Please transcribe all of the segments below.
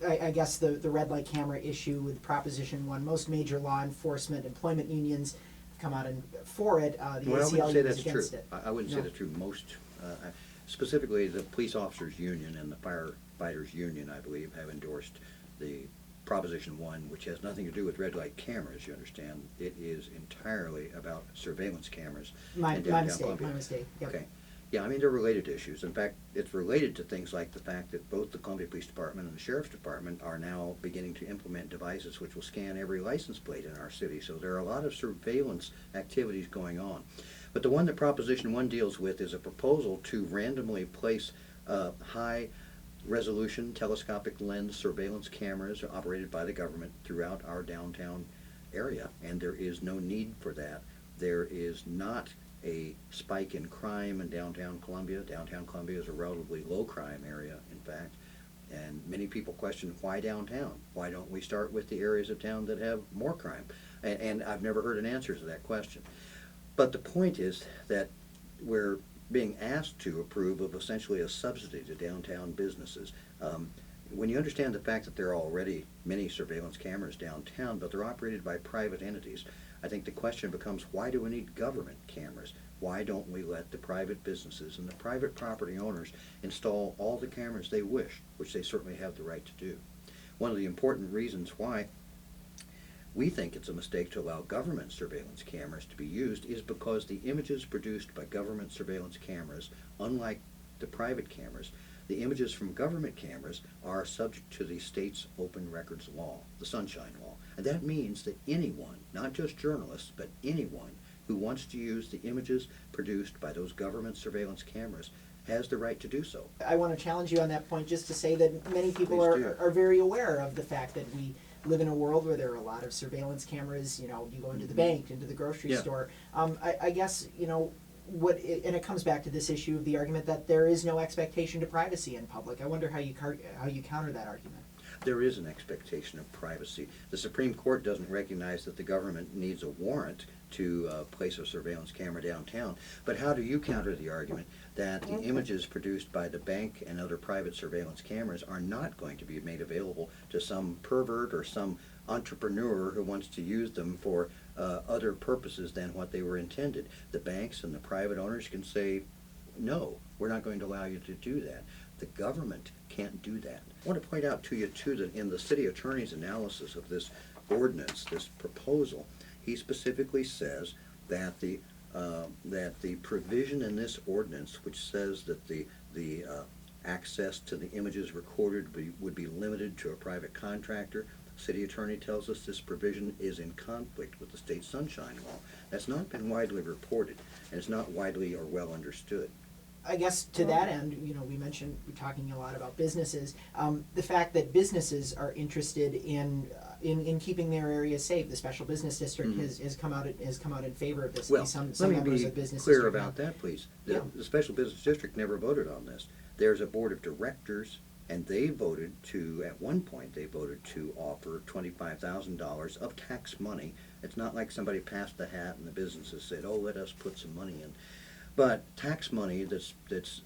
I guess the red light camera issue with Proposition 1, most major law enforcement employment unions have come out for it. The Well, I wouldn't say ACLU that's is true. against it. I wouldn't say that's true. Most, specifically the Police Officers Union and the Firefighters Union, I believe, have endorsed the Proposition 1, which has nothing to do with red light cameras, you understand. It is entirely about surveillance cameras My in downtown mistake, Columbia. my mistake. Yep. Okay. Yeah, I mean, they're related issues. In fact, it's related to things like the fact that both the Columbia Police Department and the Sheriff's Department are now beginning to implement devices which will scan every license plate in our city. So there are a lot of surveillance activities going on. But the one that Proposition 1 deals with is a proposal to randomly place high-resolution telescopic lens surveillance cameras operated by the government throughout our downtown area. And there is no need for that. There is not a spike in crime in downtown Columbia. Downtown Columbia is a relatively low crime area, in fact, and many people question why downtown? Why don't we start with the areas of town that have more crime? And I've never heard an answer to that question. But the point is that we're being asked to approve of essentially a subsidy to downtown businesses. When you understand the fact that there are already many surveillance cameras downtown, but they're operated by private entities, I think the question becomes, why do we need government cameras? Why don't we let the private businesses and the private property owners install all the cameras they wish, which they certainly have the right to do? One of the important reasons why we think it's a mistake to allow government surveillance cameras to be used is because the images produced by government surveillance cameras, unlike the private cameras, the images from government cameras are subject to the state's open records law, the Sunshine Law. And that means that anyone, not just journalists, but anyone who wants to use the images produced by those government surveillance cameras has the right to do so. I want to challenge you on that point just to say that many people Please do. are very aware of the fact that we live in a world where there are a lot of surveillance cameras. You know, you go into the bank, into the grocery Yeah. store. I guess, you know, and it comes back to this issue of the argument that there is no expectation to privacy in public. I wonder how you counter that argument. There is an expectation of privacy. The Supreme Court doesn't recognize that the government needs a warrant to place a surveillance camera downtown. But how do you counter the argument that the images produced by the bank and other private surveillance cameras are not going to be made available to some pervert or some entrepreneur who wants to use them for other purposes than what they were intended? The banks and the private owners can say, no, we're not going to allow you to do that. The government can't do that. I want to point out to you, too, that in the city attorney's analysis of this ordinance, this proposal, he specifically says that the provision in this ordinance, which says that the access to the images recorded would be limited to a private contractor, the city attorney tells us this provision is in conflict with the state sunshine law. That's not been widely reported, and it's not widely or well understood. I guess to that end, you know, we're talking a lot about businesses. The fact that businesses are interested in keeping their areas safe. The special business district has come out in favor of this. Well, Some let me members be of business clear district about that, please. The, Yeah. the special business district never voted on this. There's a board of directors, and they voted to, at one point, they voted to offer $25,000 of tax money. It's not like somebody passed the hat and the businesses said, oh, let us put some money in. But tax money that's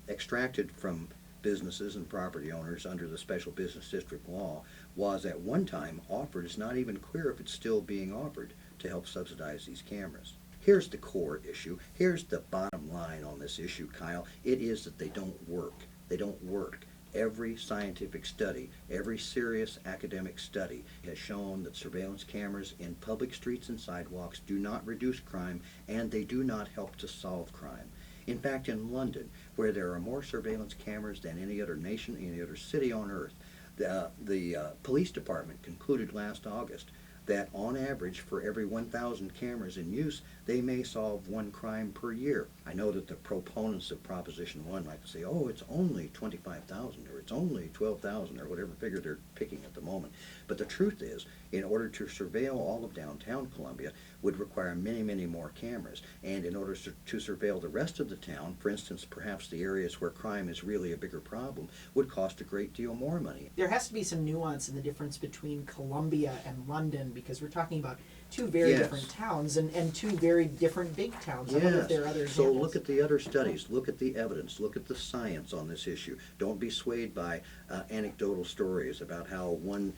extracted from businesses and property owners under the special business district law was at one time offered. It's not even clear if it's still being offered to help subsidize these cameras. Here's the core issue. Here's the bottom line on this issue, Kyle. It is that they don't work. They don't work. Every scientific study, every serious academic study has shown that surveillance cameras in public streets and sidewalks do not reduce crime, and they do not help to solve crime. In fact, in London, where there are more surveillance cameras than any other nation, any other city on earth, the police department concluded last August that on average, for every 1,000 cameras in use, they may solve one crime per year. I know that the proponents of Proposition 1 like to say, oh, it's only 25,000 or it's only 12,000 or whatever figure they're picking at the moment. But the truth is, in order to surveil all of downtown Columbia would require many, many more cameras. And in order to surveil the rest of the town, for instance, perhaps the areas where crime is really a bigger problem, would cost a great deal more money. There has to be some nuance in the difference between Columbia and London, because we're talking about two very different towns and two very different big towns. I wonder if there are other examples. look at the other studies, look at the evidence, look at the science on this issue. Don't be swayed by anecdotal stories about how one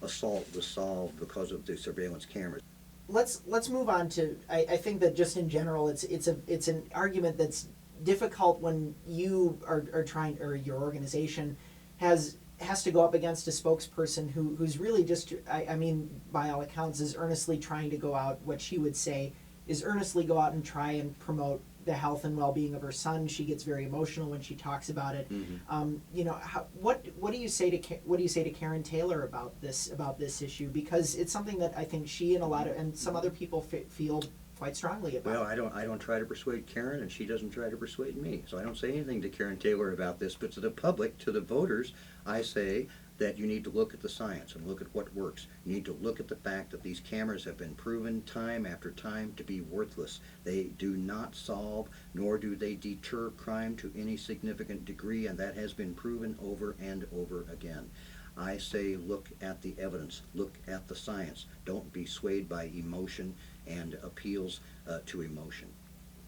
assault was solved because of the surveillance cameras. Let's move on to, I think that just in general, it's an argument that's difficult when you are trying, or your organization has to go up against a spokesperson who's really just, I mean, by all accounts, is earnestly trying to go out, what she would say is earnestly go out and try and promote the health and well-being of her son. She gets very emotional when she talks about it. Mm-hmm. You know, what do you say to Karen Taylor about this issue? Because it's something that I think she and and some other people feel quite strongly about. Well, I don't try to persuade Karen, and she doesn't try to persuade me. So I don't say anything to Karen Taylor about this. But to the public, to the voters, I say that you need to look at the science and look at what works. You need to look at the fact that these cameras have been proven time after time to be worthless. They do not solve, nor do they deter crime to any significant degree, and that has been proven over and over again. I say look at the evidence, look at the science. Don't be swayed by emotion and appeals to emotion.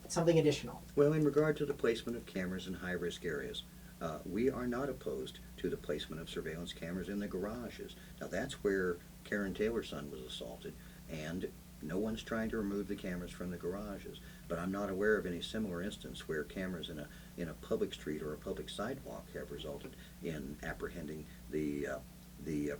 Something additional. Well, in regard to the placement of cameras in high-risk areas, we are not opposed to the placement of surveillance cameras in the garages. Now, that's where Karen Taylor's son was assaulted, and no one's trying to remove the cameras from the garages. But I'm not aware of any similar instance where cameras in a public street or a public sidewalk have resulted in apprehending the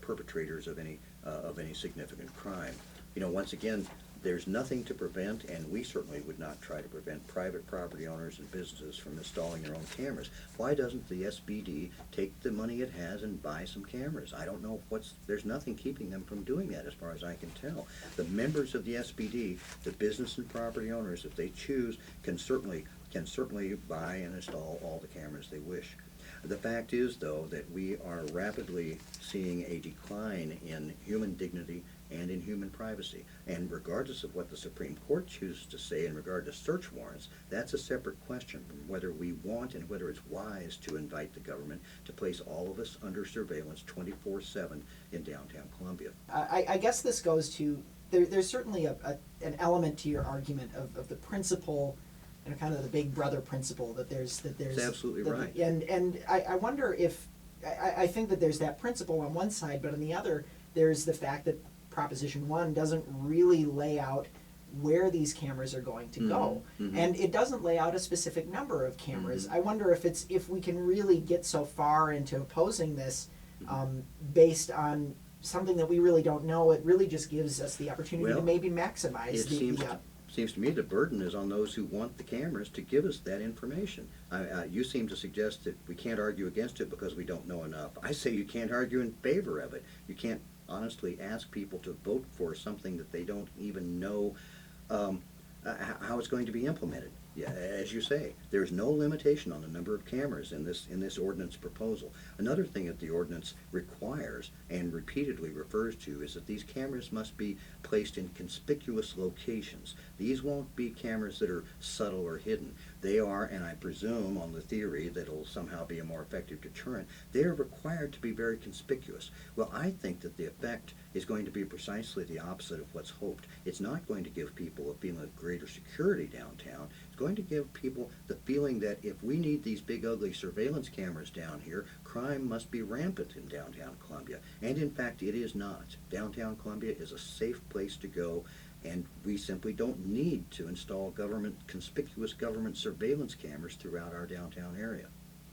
perpetrators of any significant crime. You know, once again, there's nothing to prevent, and we certainly would not try to prevent private property owners and businesses from installing their own cameras. Why doesn't the SBD take the money it has and buy some cameras? I don't know there's nothing keeping them from doing that as far as I can tell. The members of the SBD, the business and property owners, if they choose, can certainly buy and install all the cameras they wish. The fact is, though, that we are rapidly seeing a decline in human dignity and in human privacy. And regardless of what the Supreme Court chooses to say in regard to search warrants, that's a separate question from whether we want and whether it's wise to invite the government to place all of us under surveillance 24/7 in downtown Columbia. I guess this goes to, there's certainly an element to your argument of the principle, and kind of the big brother principle that there's That's absolutely right. And I wonder if, I think that there's that principle on one side, but on the other, there's the fact that Proposition 1 doesn't really lay out where these cameras are going to go. Mm-hmm. And it doesn't lay out a specific number of cameras. Mm-hmm. I wonder if we can really get so far into opposing this based on something that we really don't know. It really just gives us the opportunity to maybe maximize It seems to me the burden is on those who want the cameras to give us that information. You seem to suggest that we can't argue against it because we don't know enough. I say you can't argue in favor of it. You can't honestly ask people to vote for something that they don't even know how it's going to be implemented. Yeah, as you say, there's no limitation on the number of cameras in this ordinance proposal. Another thing that the ordinance requires and repeatedly refers to is that these cameras must be placed in conspicuous locations. These won't be cameras that are subtle or hidden. They are, and I presume on the theory that it'll somehow be a more effective deterrent, they are required to be very conspicuous. Well, I think that the effect is going to be precisely the opposite of what's hoped. It's not going to give people a feeling of greater security downtown. It's going to give people the feeling that if we need these big ugly surveillance cameras down here, crime must be rampant in downtown Columbia. And in fact, it is not. Downtown Columbia is a safe place to go, and we simply don't need to install conspicuous government surveillance cameras throughout our downtown area.